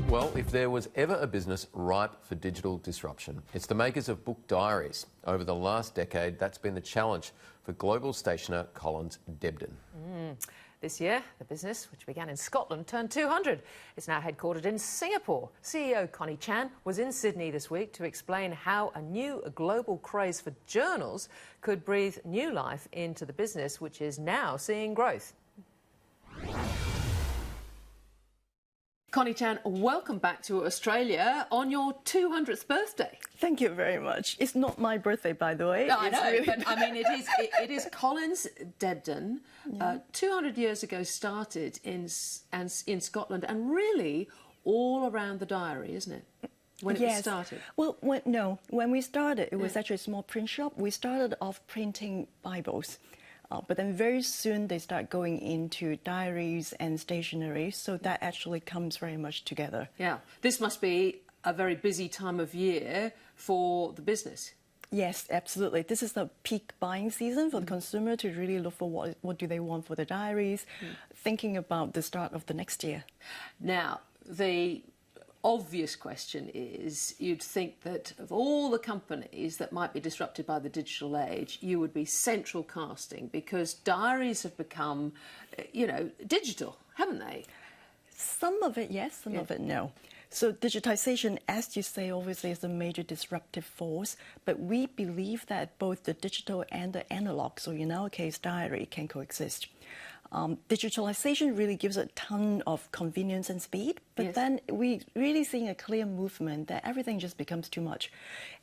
Well, if there was ever a business ripe for digital disruption, it's the makers of book diaries. Over the last decade, that's been the challenge for global stationer Collins Debden. This year, the business, which began in Scotland, turned 200. It's now headquartered in Singapore. CEO Connie Chan was in Sydney this week to explain how a new global craze for journals could breathe new life into the business, which is now seeing growth. Connie Chan, welcome back to Australia on your 200th birthday. Thank you very much. It's not my birthday, by the way. No, I know, really... but I mean, it is Collins Debden. 200 years ago, started in Scotland, and really all around the diary, isn't it? When it was started. Well, when we started, it was actually a small print shop. We started off printing Bibles. But then very soon they start going into diaries and stationery, so that actually comes very much together. Yeah, this must be a very busy time of year for the business. Yes, absolutely. This is the peak buying season for the consumer to really look for what do they want for the diaries, thinking about the start of the next year. Now, the obvious question is, you'd think that of all the companies that might be disrupted by the digital age, you would be central casting, because diaries have become, you know, digital, haven't they? Some of it, yes, some of it, no. So digitization, as you say, obviously is a major disruptive force, but we believe that both the digital and the analog, so in our case, diary, can coexist. Digitalization really gives a ton of convenience and speed, but then we really seeing a clear movement that everything just becomes too much.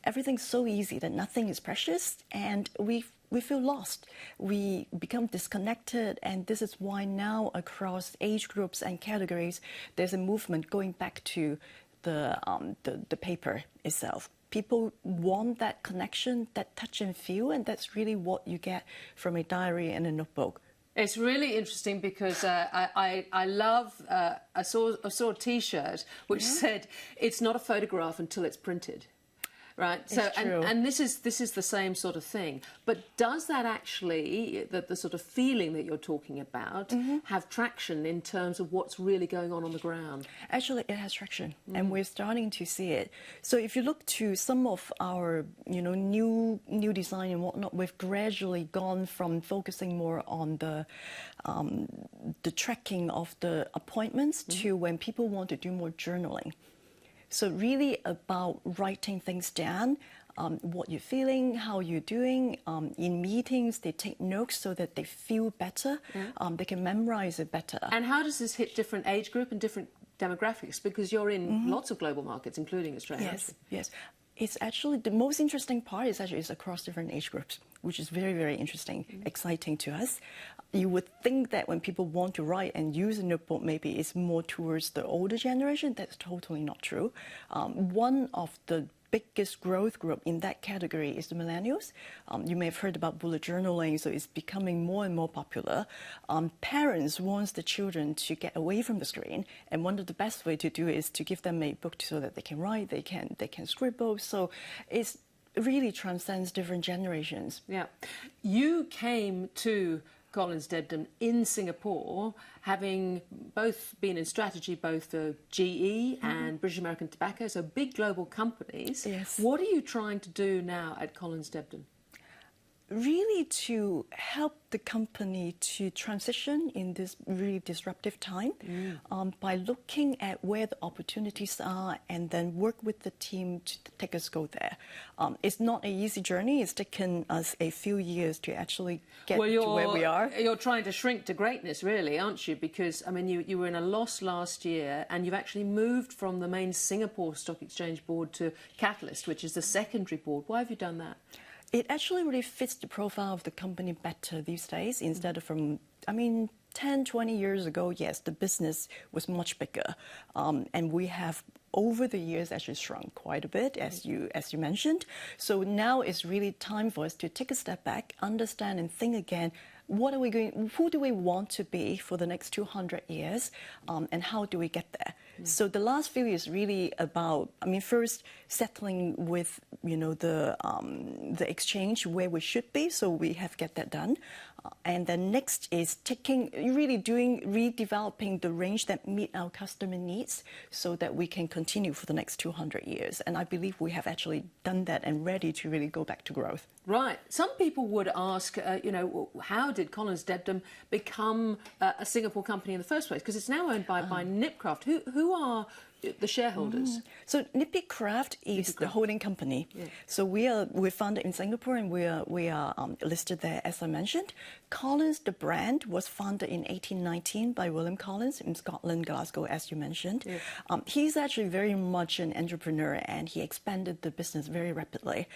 Everything's so easy that nothing is precious, and we feel lost. We become disconnected, and this is why now across age groups and categories, there's a movement going back to the paper itself. People want that connection, that touch and feel, and that's really what you get from a diary and a notebook. It's really interesting because I love, I saw a T-shirt which said, "It's not a photograph until it's printed." Right. So and this is the same sort of thing. But does that actually, the sort of feeling that you're talking about, have traction in terms of what's really going on the ground? Actually, it has traction, and we're starting to see it. So if you look to some of our, new design and whatnot, we've gradually gone from focusing more on the tracking of the appointments to when people want to do more journaling. So really about writing things down, what you're feeling, how you're doing. In meetings, they take notes so that they feel better. They can memorize it better. And how does this hit different age group and different demographics? Because you're in lots of global markets, including Australia. Yes. It's actually, the most interesting part is across different age groups, which is very, very interesting, exciting to us. You would think that when people want to write and use a notebook, maybe it's more towards the older generation. That's totally not true. One of the biggest growth group in that category is the millennials. You may have heard about bullet journaling, so it's becoming more and more popular. Parents want the children to get away from the screen, and one of the best way to do it is to give them a book so that they can write, they can scribble. So it really transcends different generations. Yeah, you came to Collins Debden in Singapore, having both been in strategy, both for GE and British American Tobacco, so big global companies. Yes. What are you trying to do now at Collins Debden? Really to help the company to transition in this really disruptive time by looking at where the opportunities are and then work with the team to take us go there. It's not an easy journey. It's taken us a few years to actually get to where we are. You're trying to shrink to greatness, really, aren't you? Because, I mean, you were in a loss last year, and you've actually moved from the main Singapore Stock Exchange board to Catalyst, which is the secondary board. Why have you done that? It actually really fits the profile of the company better these days, instead of from, 10, 20 years ago, yes, the business was much bigger. And we have, over the years, actually shrunk quite a bit, as you mentioned. So now it's really time for us to take a step back, understand and think again, who do we want to be for the next 200 years, and how do we get there? So the last few years really about, first settling with, the exchange where we should be, so we have get that done. And then next is redeveloping the range that meet our customer needs so that we can continue for the next 200 years. And I believe we have actually done that and ready to really go back to growth. Right. Some people would ask, how did Collins Debden become a Singapore company in the first place? Because it's now owned by Nipcraft. Who are the shareholders? So Nippy Craft is the holding company. Yeah. So we're founded in Singapore and we are listed there, as I mentioned. Collins, the brand, was founded in 1819 by William Collins in Scotland, Glasgow, as you mentioned. Yeah. He's actually very much an entrepreneur and he expanded the business very rapidly.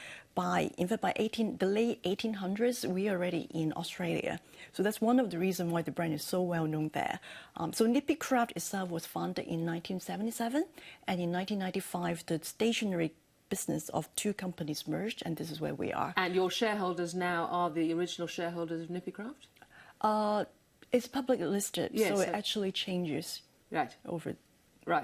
In fact, by the late 1800s, we are already in Australia. So that's one of the reasons why the brand is so well known there. So Nippy Craft itself was founded in 1977, and in 1995, the stationery business of two companies merged, and this is where we are. And your shareholders now are the original shareholders of Nippy Craft? It's publicly listed, yes, so it actually changes over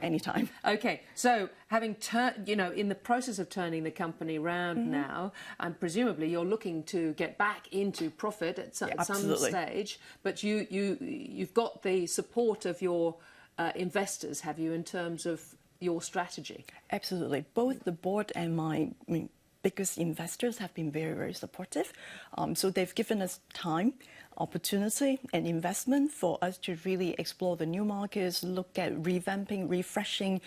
anytime. Okay, so having turned, in the process of turning the company round now, and presumably you're looking to get back into profit at some stage, but you've got the support of your investors, have you, in terms of your strategy? Absolutely. Both the board and my biggest investors have been very, very supportive. So they've given us time, opportunity and investment for us to really explore the new markets, look at revamping, refreshing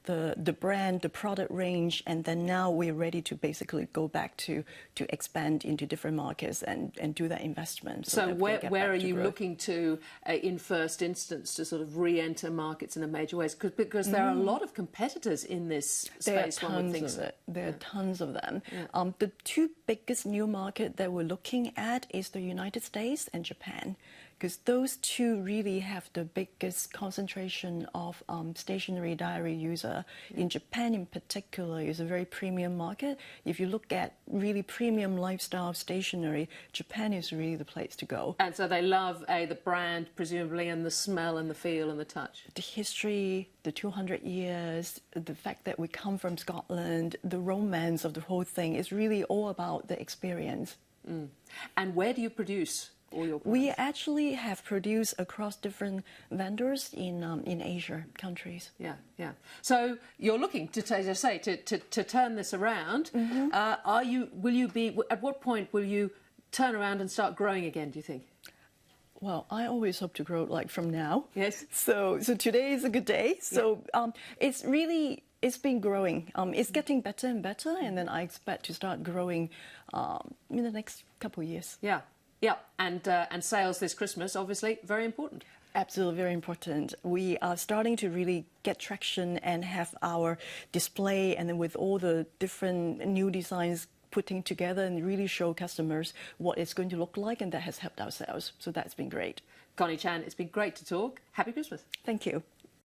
the brand, the product range, and then now we're ready to basically go back to expand into different markets and do that investment. So where are you looking to, in first instance, to sort of re-enter markets in a major way? Because there are a lot of competitors in this space. There are tons of it. There are tons of them. Yeah. The two biggest new markets that we're looking at is the United States and Japan, because those two really have the biggest concentration of stationery diary user. Yeah. In Japan in particular, is a very premium market. If you look at really premium lifestyle stationery, Japan is really the place to go. And so they love the brand, presumably, and the smell and the feel and the touch. The history, the 200 years, the fact that we come from Scotland, the romance of the whole thing is really all about the experience. And where do you produce all your products? We actually have produced across different vendors in Asia countries. Yeah, yeah. So you're looking to, as I say, to turn this around. At what point will you turn around and start growing again, do you think? Well, I always hope to grow from now. Yes. So today is a good day. So it's been growing. It's getting better and better, and then I expect to start growing in the next couple of years. Yeah, yeah, and sales this Christmas, obviously, very important. Absolutely, very important. We are starting to really get traction and have our display, and then with all the different new designs putting together and really show customers what it's going to look like, and that has helped our sales. So that's been great. Connie Chan, it's been great to talk. Happy Christmas. Thank you.